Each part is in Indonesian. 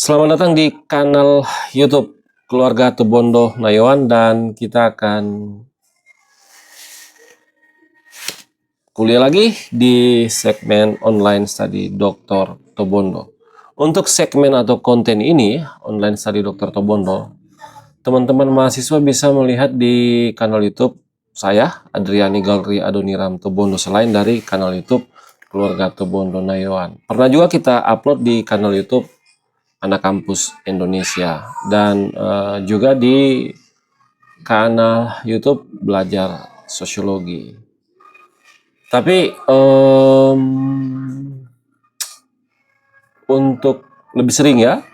Selamat datang di kanal YouTube Keluarga Tobondo Nayawan, dan kita akan kuliah lagi di segmen online study Dr. Tobondo. Untuk segmen atau konten ini, online study Dr. Tobondo, teman-teman mahasiswa bisa melihat di kanal YouTube saya, Adriani Galri Adoniram Tobondo, selain dari kanal YouTube Keluarga Tobondo Nayawan. Pernah juga kita upload di kanal YouTube Anak Kampus Indonesia, dan juga di kanal YouTube Belajar Sosiologi. Tapi untuk lebih sering ya,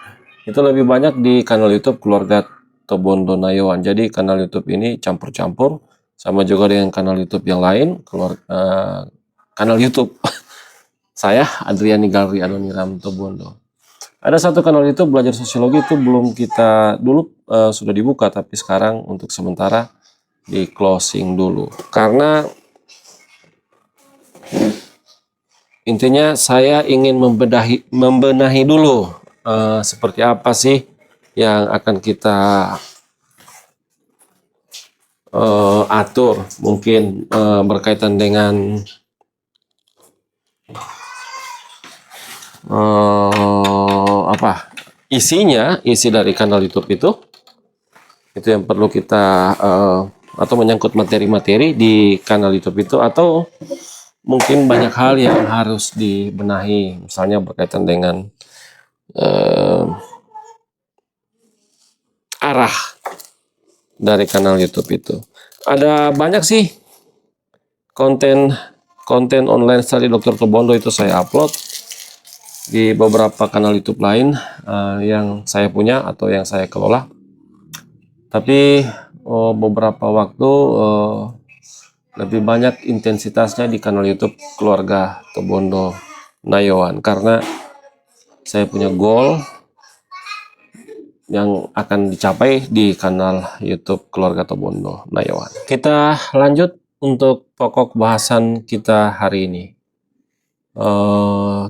itu lebih banyak di kanal YouTube Keluarga Tobondo Nayawan. Jadi kanal YouTube ini campur-campur, sama juga dengan kanal YouTube yang lain. Kanal YouTube saya, Adriani Galri Adoniram Tobondo. Ada satu kanal YouTube Belajar Sosiologi, itu belum kita dulu sudah dibuka, tapi sekarang untuk sementara di closing dulu. Karena intinya saya ingin membenahi dulu seperti apa sih yang akan kita atur, mungkin berkaitan dengan isi dari kanal YouTube itu yang perlu kita atau menyangkut materi-materi di kanal YouTube itu, atau mungkin banyak hal yang harus dibenahi, misalnya berkaitan dengan arah dari kanal YouTube itu. Ada banyak sih konten online study Dr. Tobondo, itu saya upload di beberapa kanal YouTube lain yang saya punya atau yang saya kelola. Tapi beberapa waktu lebih banyak intensitasnya di kanal YouTube Keluarga Tobondo Nayawan, karena saya punya goal yang akan dicapai di kanal YouTube Keluarga Tobondo Nayawan. Kita lanjut untuk pokok bahasan kita hari ini.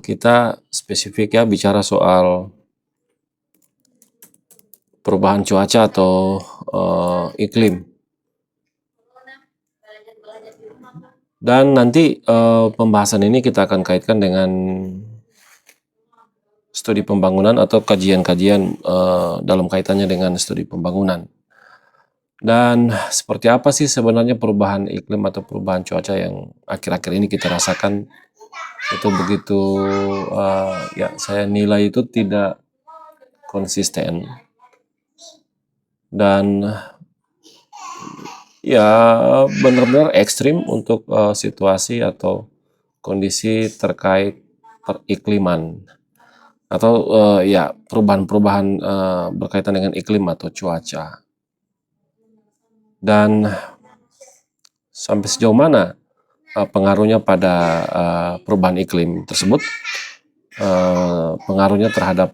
Kita spesifik ya, bicara soal perubahan cuaca atau iklim. Dan nanti pembahasan ini kita akan kaitkan dengan studi pembangunan atau kajian-kajian dalam kaitannya dengan studi pembangunan. Dan seperti apa sih sebenarnya perubahan iklim atau perubahan cuaca yang akhir-akhir ini kita rasakan. Itu begitu saya nilai itu tidak konsisten, dan ya benar-benar ekstrim untuk situasi atau kondisi terkait perikliman atau perubahan-perubahan berkaitan dengan iklim atau cuaca. Dan sampai sejauh mana pengaruhnya pada perubahan iklim tersebut, pengaruhnya terhadap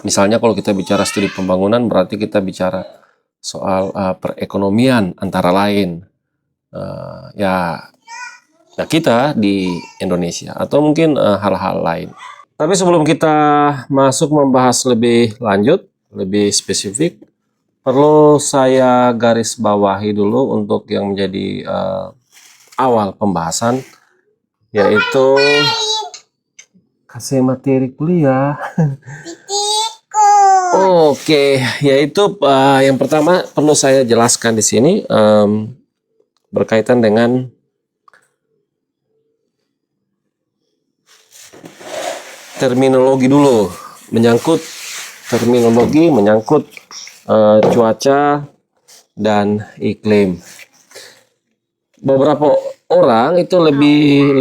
misalnya kalau kita bicara studi pembangunan, berarti kita bicara soal perekonomian antara lain kita di Indonesia, atau mungkin hal-hal lain. Tapi sebelum kita masuk membahas lebih lanjut, lebih spesifik, perlu saya garis bawahi dulu untuk yang menjadi awal pembahasan, yaitu kasih materi kuliah. Oke, yaitu yang pertama perlu saya jelaskan di sini berkaitan dengan terminologi dulu, menyangkut cuaca dan iklim. Beberapa orang itu lebih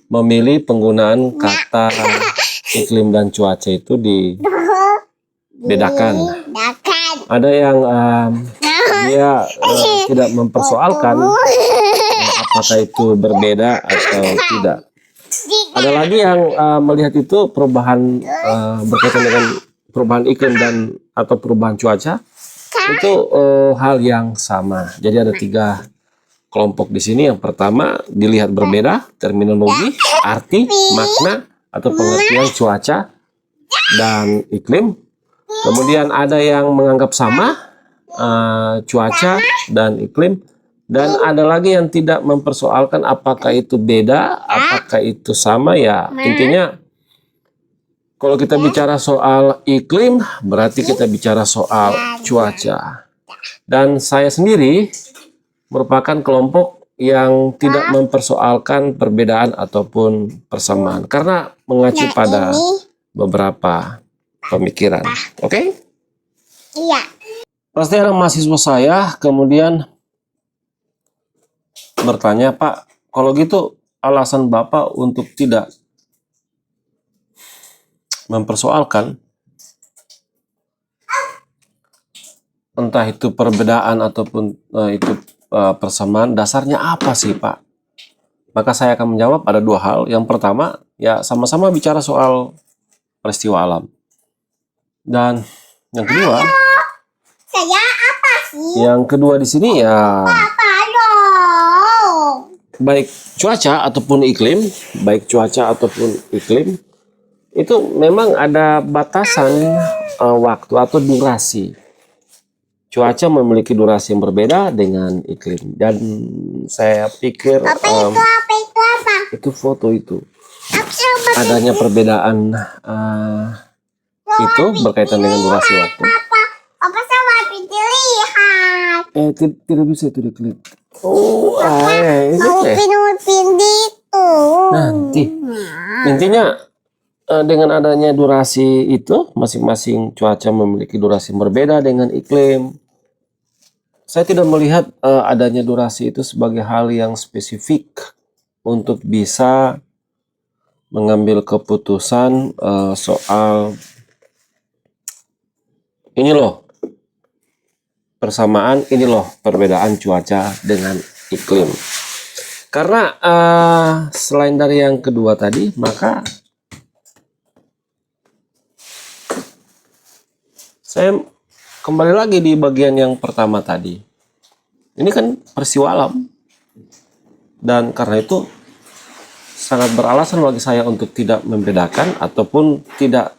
memilih penggunaan kata iklim dan cuaca itu dibedakan. Ada yang dia tidak mempersoalkan apakah itu berbeda atau tidak. Ada lagi yang melihat itu perubahan berkaitan dengan perubahan iklim dan atau perubahan cuaca itu hal yang sama. Jadi ada 3 kelompok di sini. Yang pertama dilihat berbeda, terminologi, arti, makna, atau pengertian cuaca dan iklim. Kemudian ada yang menganggap sama cuaca dan iklim, dan ada lagi yang tidak mempersoalkan apakah itu beda, apakah itu sama. Ya intinya kalau kita bicara soal iklim berarti kita bicara soal cuaca. Dan saya sendiri merupakan kelompok yang tidak mempersoalkan perbedaan ataupun persamaan karena mengacu pada beberapa pemikiran. Oke? Iya. Pasti ada mahasiswa saya kemudian bertanya, Pak, kalau gitu alasan Bapak untuk tidak mempersoalkan entah itu perbedaan ataupun itu persamaan, dasarnya apa sih, Pak? Maka saya akan menjawab ada dua hal. Yang pertama, ya sama-sama bicara soal peristiwa alam. Dan yang kedua, Saya apa sih? yang kedua di sini ya Apa dong? baik cuaca ataupun iklim, itu memang ada batasan waktu atau durasi. Cuaca memiliki durasi yang berbeda dengan iklim, dan saya pikir Apa itu? Apa itu apa? itu foto itu Apa sih? adanya perbedaan itu berkaitan dengan durasi waktu. Apa sama dilihat? Tidak bisa itu diklik. Oh, ini teh. Upin itu. Nanti intinya dengan adanya durasi itu, masing-masing cuaca memiliki durasi yang berbeda dengan iklim. Saya tidak melihat adanya durasi itu sebagai hal yang spesifik untuk bisa mengambil keputusan soal ini loh persamaan, ini loh perbedaan cuaca dengan iklim. Karena selain dari yang kedua tadi, maka saya kembali lagi di bagian yang pertama tadi. Ini kan peristiwa alam. Dan karena itu sangat beralasan bagi saya untuk tidak membedakan ataupun tidak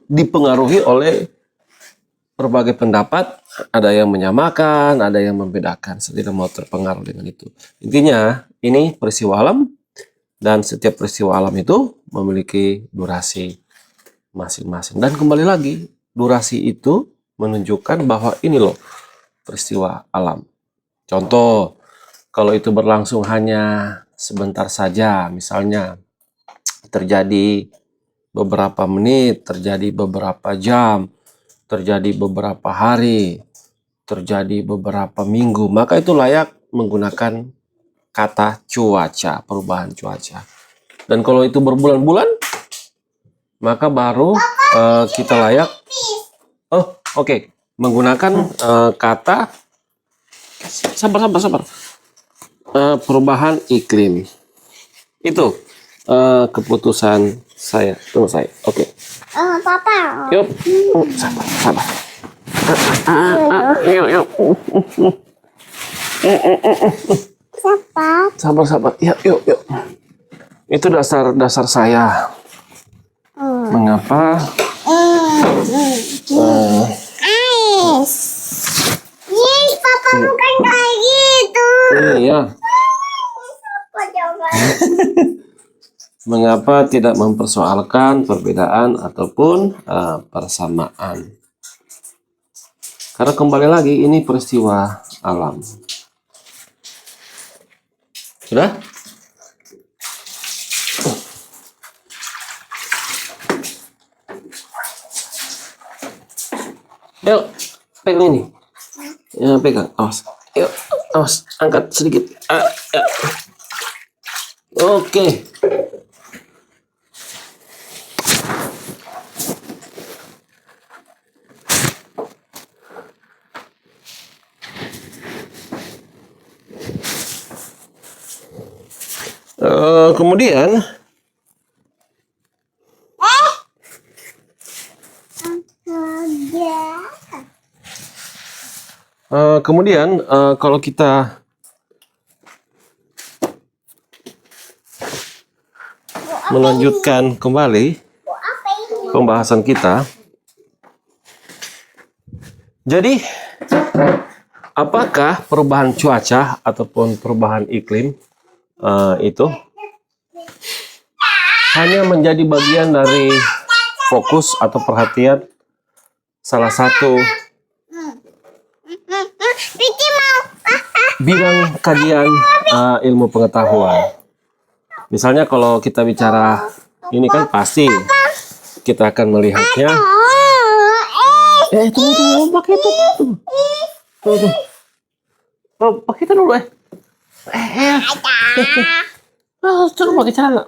dipengaruhi oleh berbagai pendapat. Ada yang menyamakan, ada yang membedakan. Saya tidak mau terpengaruh dengan itu. Intinya ini peristiwa alam, dan setiap peristiwa alam itu memiliki durasi masing-masing. Dan kembali lagi, durasi itu menunjukkan bahwa ini loh peristiwa alam. Contoh, kalau itu berlangsung hanya sebentar saja, misalnya terjadi beberapa menit, terjadi beberapa jam, terjadi beberapa hari, terjadi beberapa minggu, maka itu layak menggunakan kata cuaca, perubahan cuaca. Dan kalau itu berbulan-bulan, maka baru kita layak menggunakan kata sabar. Perubahan iklim. Itu keputusan saya. Tunggu saya. Oke. Papa. Yuk. Sabar. Yuk. Sabar. Ya, yuk. Itu dasar saya. Mengapa? Papa bukan kayak gitu. Iya. Mengapa tidak mempersoalkan perbedaan ataupun persamaan? Karena kembali lagi ini peristiwa alam. Sudah? Yuk, pegang ini. Ya, pegang. Awas. Yuk, awas. Angkat sedikit. Ya. Oke. Kemudian kalau kita melanjutkan kembali Apa ini? pembahasan kita. Jadi, apakah perubahan cuaca ataupun perubahan iklim itu hanya menjadi bagian dari fokus atau perhatian salah satu Vicky mau. bidang kajian ilmu pengetahuan? Misalnya kalau kita bicara ini kan pasti kita akan melihatnya. Tunggu, pakai itu. Tunggu. Oh, pakai itu dulu coba pakai celana.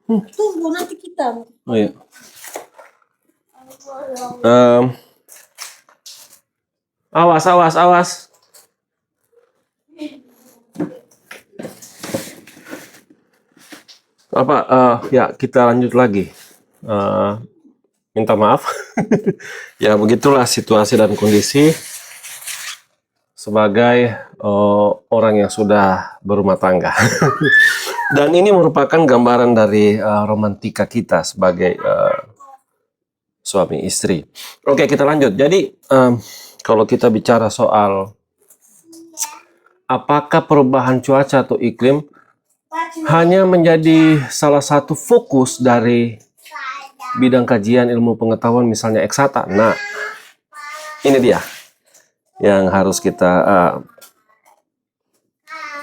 Tunggu nanti kita. Oh iya. Awas. Ya kita lanjut lagi. Minta maaf. Ya begitulah situasi dan kondisi sebagai orang yang sudah berumah tangga. Dan ini merupakan gambaran dari romantika kita sebagai suami istri. Oke, kita lanjut. Jadi kalau kita bicara soal apakah perubahan cuaca atau iklim hanya menjadi salah satu fokus dari bidang kajian ilmu pengetahuan, misalnya eksata. Nah, ini dia yang harus kita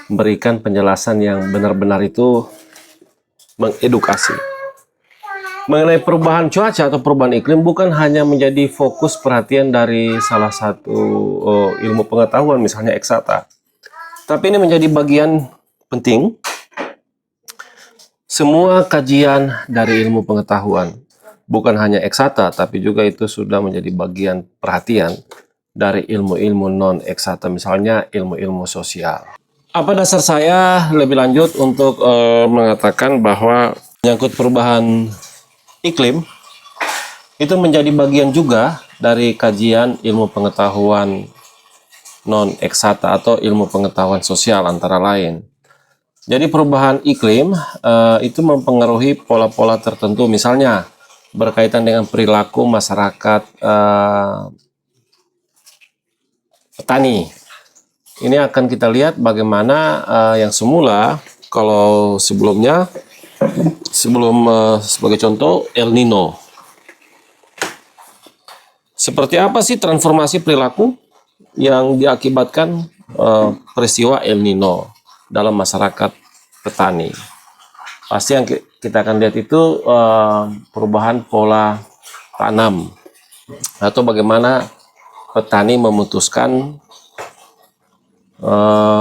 berikan penjelasan yang benar-benar itu mengedukasi. Mengenai perubahan cuaca atau perubahan iklim bukan hanya menjadi fokus perhatian dari salah satu ilmu pengetahuan, misalnya eksata. Tapi ini menjadi bagian penting semua kajian dari ilmu pengetahuan, bukan hanya eksata, tapi juga itu sudah menjadi bagian perhatian dari ilmu-ilmu non-eksata, misalnya ilmu-ilmu sosial. Apa dasar saya lebih lanjut untuk mengatakan bahwa menyangkut perubahan iklim, itu menjadi bagian juga dari kajian ilmu pengetahuan non-eksata atau ilmu pengetahuan sosial antara lain. Jadi perubahan iklim itu mempengaruhi pola-pola tertentu, misalnya berkaitan dengan perilaku masyarakat petani. Ini akan kita lihat bagaimana yang semula, kalau sebelum sebagai contoh El Nino. Seperti apa sih transformasi perilaku yang diakibatkan peristiwa El Nino dalam masyarakat petani? Pasti yang kita akan lihat itu perubahan pola tanam, atau bagaimana petani memutuskan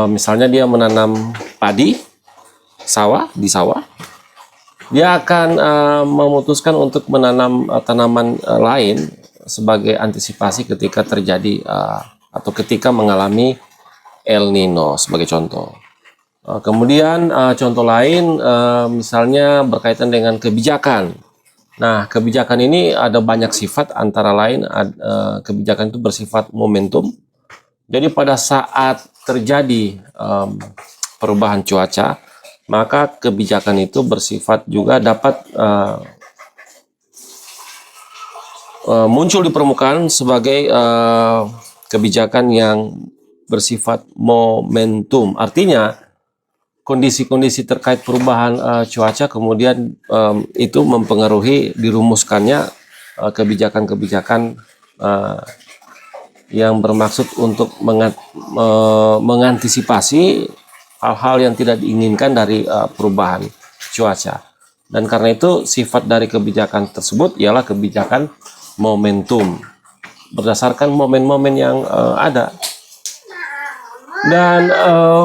misalnya dia menanam padi di sawah, dia akan memutuskan untuk menanam tanaman lain sebagai antisipasi ketika terjadi atau ketika mengalami El Nino sebagai contoh. Kemudian contoh lain misalnya berkaitan dengan kebijakan. Nah, kebijakan ini ada banyak sifat, antara lain kebijakan itu bersifat momentum. Jadi pada saat terjadi perubahan cuaca, maka kebijakan itu bersifat juga dapat muncul di permukaan sebagai kebijakan yang bersifat momentum. Artinya kondisi-kondisi terkait perubahan cuaca kemudian itu mempengaruhi dirumuskannya kebijakan-kebijakan yang bermaksud untuk mengantisipasi hal-hal yang tidak diinginkan dari perubahan cuaca. Dan karena itu sifat dari kebijakan tersebut ialah kebijakan momentum, berdasarkan momen-momen yang ada. Dan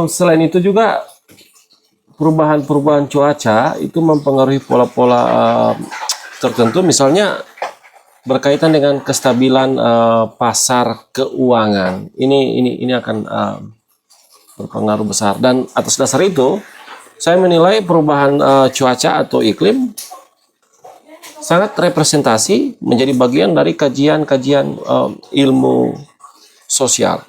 selain itu juga perubahan-perubahan cuaca itu mempengaruhi pola-pola tertentu, misalnya berkaitan dengan kestabilan pasar keuangan. Ini akan berpengaruh besar, dan atas dasar itu saya menilai perubahan cuaca atau iklim sangat representasi menjadi bagian dari kajian-kajian ilmu sosial.